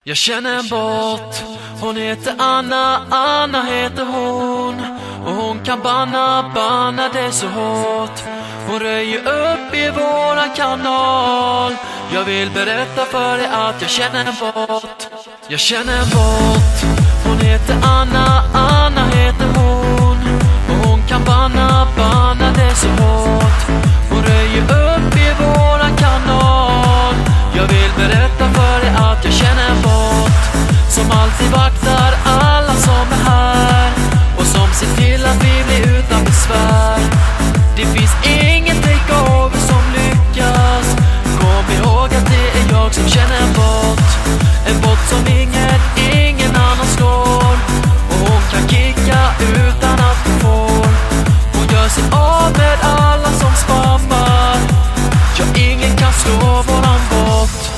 Jag känner en bot, hon heter Anna, Anna heter hon. Och hon kan banna det så hårt. Hon röjer upp i våran kanal. Jag vill berätta för dig att jag känner en bot. Jag känner en bot, hon heter Anna, Anna heter hon. Och hon kan banna det så hårt. Hon röjer upp i våran kanal. Jag vill berätta för dig att jag känner en bot som alltid vaktar alla som är här och som ser till att vi blir utan besvär. Det finns ingen takeover som lyckas. Kom ihåg att det är jag som känner en bot. En bot som ingen annan slår. Och hon kan kicka utan att hon får. Hon gör sig av med alla som spammar. Ja, ingen kan slå våran bot.